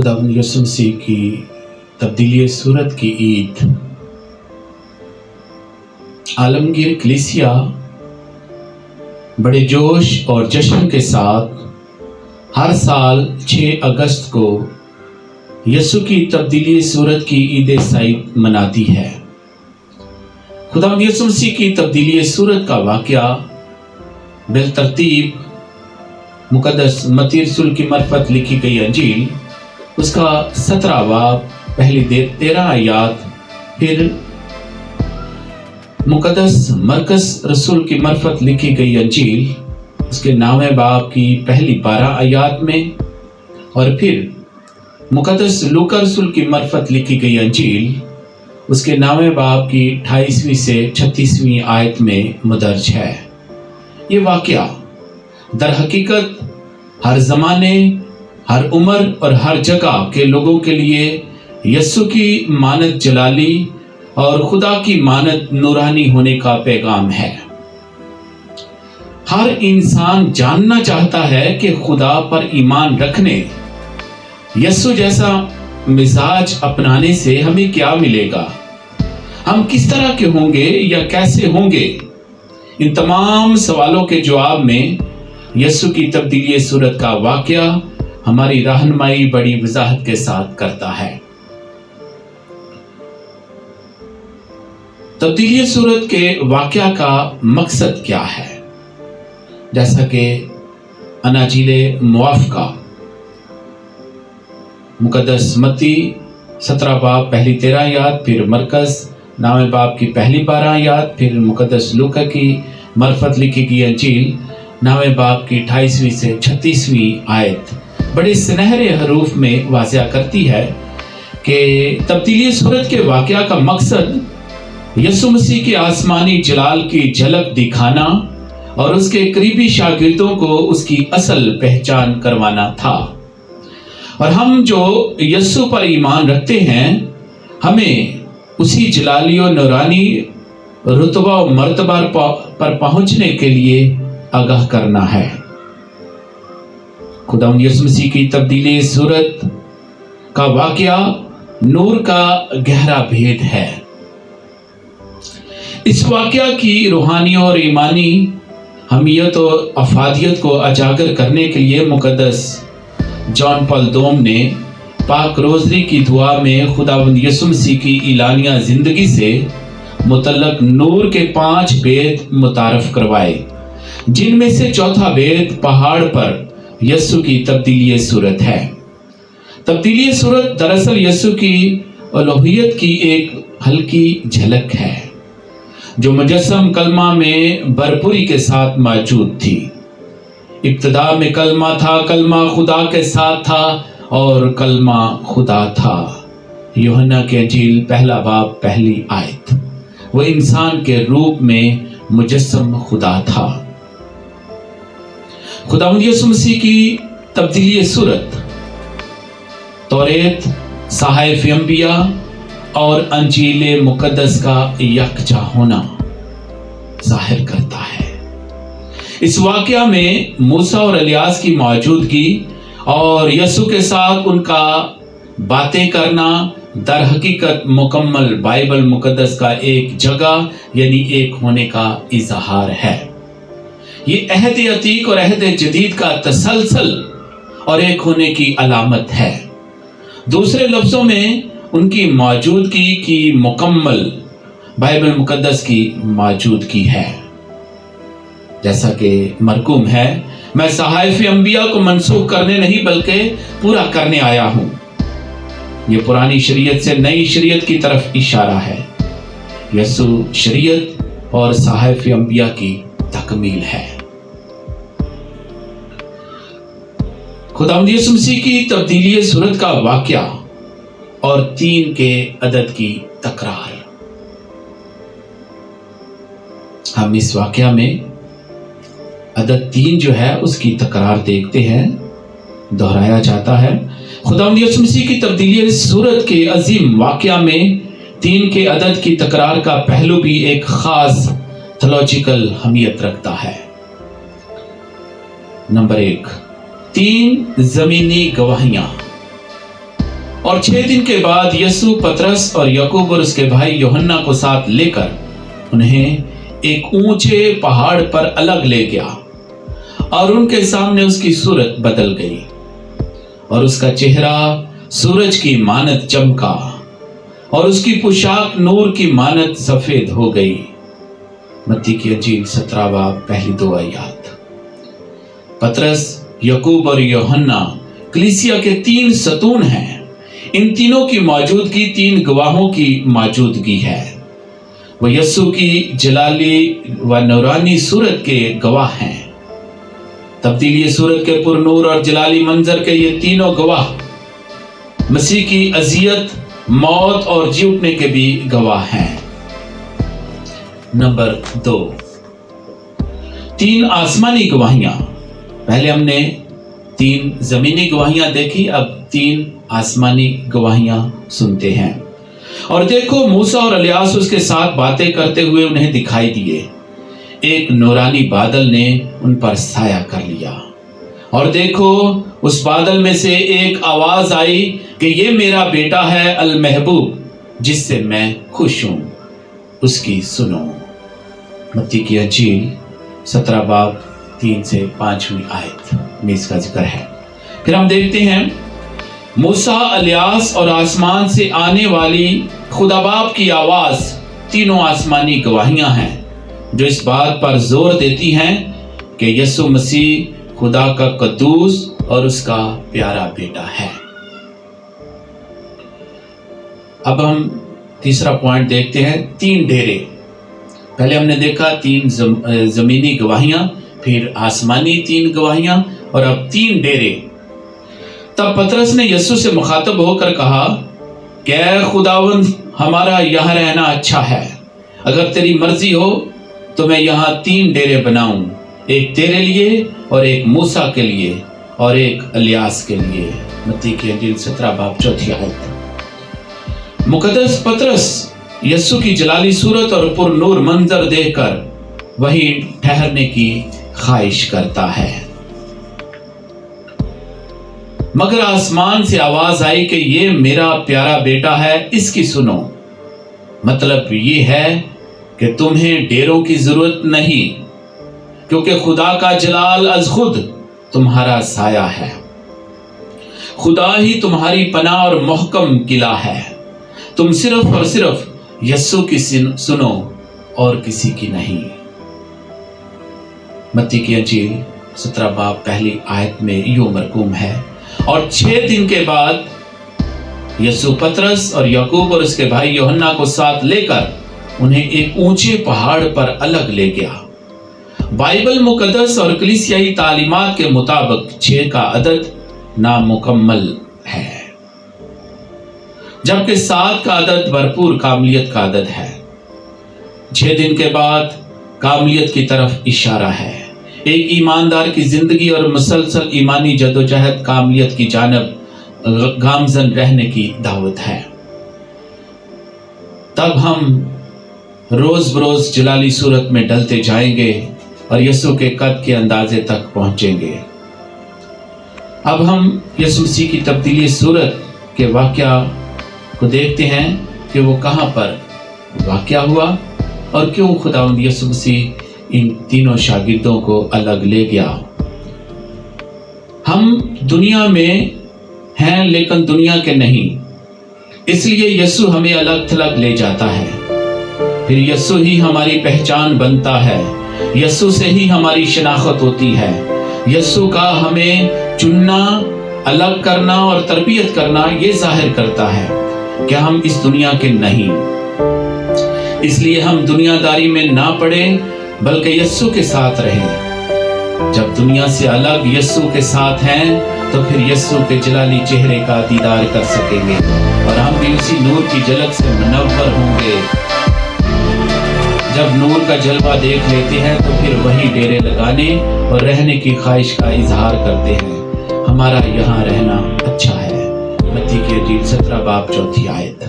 खुदावंद यीशु मसीह की तब्दीली सूरत की ईद। आलमगीर कलीसिया बड़े जोश और जश्न के साथ हर साल 6 अगस्त को यीशु की तब्दीली सूरत की ईद सईद मनाती है। खुदावंद यीशु मसीह की तब्दीली सूरत का वाक़या बिलतरतीब मुकद्दस मत्ती रसूल की मरफत लिखी गई अंजील उसका 17 बाब पहली 13 आयत, फिर मुकद्दस मरकस रसूल की मरफत लिखी गई अंजील उसके 9वें बाब की पहली 12 आयत में, और फिर मुकद्दस लूका रसूल की मरफत लिखी गई अंजील उसके 9वें बाब की 28वीं से 36वीं आयत में मुदर्ज है। ये वाक़या दर हकीकत हर ज़माने, हर उम्र और हर जगह के लोगों के लिए यीशु की मानत जलाली और खुदा की मानत नूरानी होने का पैगाम है। हर इंसान जानना चाहता है कि खुदा पर ईमान रखने, यीशु जैसा मिजाज अपनाने से हमें क्या मिलेगा, हम किस तरह के होंगे या कैसे होंगे। इन तमाम सवालों के जवाब में यीशु की तब्दीली सूरत का वाक़या हमारी रहनुमाई बड़ी वजाहत के साथ करता है। तब्दीली सूरत के वाक़या का मकसद क्या है? जैसा कि अनाजीले मुआफ़का मुकद्दस मत्ती 17 बाब पहली 13 आयत, फिर मरकस 9वें बाब की पहली 12 आयत, फिर मुकद्दस लूका की मरफत लिखी गई अंजील 9वें बाब की 28वीं से 36वीं आयत बड़े सुनहरे हरूफ में वाज़िया करती है कि तब्दीली सूरत के वाक़या का मकसद यीशु मसीह के आसमानी जलाल की झलक दिखाना और उसके करीबी शागिर्दों को उसकी असल पहचान करवाना था। और हम जो यीशु पर ईमान रखते हैं, हमें उसी जलाली और नूरानी रुतबा और मर्तबा पर पहुंचने के लिए आगाह करना है। खुदावंद यीशु मसीह की तब्दीली सूरत का वाक़या नूर का गहरा भेद है। इस वाक़या की रूहानी और ईमानी हमियत और अफादियत को उजागर करने के लिए मुकद्दस जॉन पॉल दोम ने पाक रोज़री की दुआ में खुदावंद यीशु मसीह की इलानिया ज़िंदगी से मुतल्लक नूर के 5 भेद मुतारफ करवाए, जिनमें से चौथा भेद पहाड़ पर यीशु की तब्दीली सूरत है। तब्दीली सूरत दरअसल यीशु की अलूहियत की एक हल्की झलक है जो मुजस्सम कलमा में भरपूरी के साथ मौजूद थी। इब्तिदा में कलमा था, कलमा खुदा के साथ था और कलमा खुदा था। यूहन्ना की अंजील 1 बाब पहली आयत। वो इंसान के रूप में मुजस्सम खुदा था। खुदावंद यीशु मसीह की तब्दीली सूरत तौरेत, सहाइफ अंबिया और अंजील मुकद्दस का यकजा होना जाहिर करता है। इस वाक़या में मूसा और इलियास की मौजूदगी और यीशु के साथ उनका बातें करना दर हकीकत मुकम्मल बाइबल मुकद्दस का एक जगह यानी एक होने का इजहार है। ये अहद अतीक और अहद जदीद का तसलसल और एक होने की अलामत है। दूसरे लफ्ज़ों में उनकी मौजूदगी की मुकम्मल बाइबल मुकद्दस की मौजूदगी है। जैसा कि मरकूम है, मैं सहाइफ अंबिया को मनसूख करने नहीं बल्कि पूरा करने आया हूँ। ये पुरानी शरीयत से नई शरीयत की तरफ इशारा है। यीशु शरीयत और सहाइफ अंबिया की तकमील है। खुदावंद यीशु मसीह की तब्दीली सूरत का वाक़या और 3 के अदद की तकरार। हम इस वाक़या में अदद 3 जो है उसकी तकरार देखते हैं, दोहराया जाता है। खुदावंद यीशु मसीह की तब्दीली सूरत के अजीम वाक़या में 3 के अदद की तकरार का पहलू भी एक ख़ास थोलॉजिकल हमियत रखता है। नंबर 1, 3 ज़मीनी गवाहियाँ। और 6 दिन के बाद यीशु पतरस और याकूब और उसके भाई यूहन्ना को साथ लेकर उन्हें एक ऊंचे पहाड़ पर अलग ले गया और उनके सामने उसकी सूरत बदल गई और उसका चेहरा सूरज की मानत चमका और उसकी पोशाक नूर की मानत सफेद हो गई। मत्ती की अंजील 17 बाब पहली 2 आयत। पतरस, याकूब और यूहन्ना कलीसिया के 3 सतून हैं। इन तीनों की मौजूदगी 3 गवाहों की मौजूदगी है। वो यीशु की जलाली व नूरानी सूरत के गवाह हैं। तब्दीली सूरत के पुरनूर और जलाली मंजर के ये तीनों गवाह मसीह की अजियत, मौत और जी उठने के भी गवाह हैं। नंबर 2, 3 आसमानी गवाहियां। पहले हमने 3 जमीनी गवाहियां देखी, अब 3 आसमानी गवाहियां सुनते हैं। और देखो, मूसा और इलियास उसके साथ बातें करते हुए उन्हें दिखाई दिए। एक नूरानी बादल ने उन पर साया कर लिया और देखो, उस बादल में से एक आवाज आई कि ये मेरा बेटा है अल महबूब, जिससे मैं खुश हूं, उसकी सुनो। मत्ती की अंजील 17 बाब 3 से 5वीं आयत में इसका जिक्र है। फिर हम देखते हैं मूसा, इलियास और आसमान से आने वाली खुदा बाप की आवाज, तीनों आसमानी गवाहियां हैं जो इस बात पर जोर देती हैं कि यीशु मसीह खुदा का कद्दूस और उसका प्यारा बेटा है। अब हम तीसरा पॉइंट देखते हैं, 3 डेरे। पहले हमने देखा 3 जमीनी गवाहियां, फिर आसमानी 3 गवाहियां और अब 3 डेरे। तब पतरस ने यीशु से मुखातब होकर कहा, क्या खुदावंद, हमारा यहाँ रहना अच्छा है। अगर तेरी मर्जी हो तो मैं यहाँ 3 डेरे बनाऊं, एक तेरे लिए और एक मूसा के लिए और एक इलियास के लिए। मत्ती की अंजील 17 बाब 4 आयत। मुकद्दस पतरस यीशु की जलाली सूरत और पुरनूर मंजर देखकर वहीं ठहरने की ख्वाहिश करता है। मगर आसमान से आवाज आई कि ये मेरा प्यारा बेटा है, इसकी सुनो। मतलब ये है कि तुम्हें डेरों की जरूरत नहीं, क्योंकि खुदा का जलाल अज खुद तुम्हारा साया है। खुदा ही तुम्हारी पनाह और मोहकम किला है। तुम सिर्फ और सिर्फ यीशु की सुनो और किसी की नहीं। मत्ती की अंजील 17 बाब पहली आयत में यूं मरकूम है, और 6 दिन के बाद यीशु पतरस और याकूब और उसके भाई यूहन्ना को साथ लेकर उन्हें एक ऊंचे पहाड़ पर अलग ले गया। बाइबल मुकद्दस और कलीसियाई तालीमात के मुताबिक 6 का अदद नामुकम्मल है, जबकि 7 का अदद भरपूर कामलियत का अदद है। 6 दिन के बाद कामलियत की तरफ इशारा है। एक ईमानदार की जिंदगी और मुसलसल ईमानी जदोजहद कामलियत की जानब गामजन रहने की दावत है। तब हम रोज बरोज जलाली सूरत में ढलते जाएंगे और यीशु के कद के अंदाजे तक पहुंचेंगे। अब हम यीशु मसीह की तब्दीली सूरत के वाकया को देखते हैं कि वो कहां पर वाकया हुआ और क्यों खुदावंद यीशु मसीह इन तीनों शागिर्दों को अलग ले गया। हम दुनिया में हैं लेकिन दुनिया के नहीं, इसलिए यीशु हमें अलग थलग ले जाता है। फिर यीशु ही हमारी पहचान बनता है, यीशु से ही हमारी शनाख्त होती है। यीशु का हमें चुनना, अलग करना और तरबियत करना ये जाहिर करता है कि हम इस दुनिया के नहीं। इसलिए हम दुनियादारी में ना पड़े बल्कि यीशु के साथ रहें। जब दुनिया से अलग यीशु के साथ हैं तो फिर यीशु के जलाली चेहरे का दीदार कर सकेंगे और हम भी उसी नूर की झलक से मुनव्वर होंगे। जब नूर का जलवा देख लेते हैं तो फिर वही डेरे लगाने और रहने की ख्वाहिश का इजहार करते हैं। हमारा यहाँ रहना अच्छा है। मत्ती की अंजील 17 बाब 4 आयत।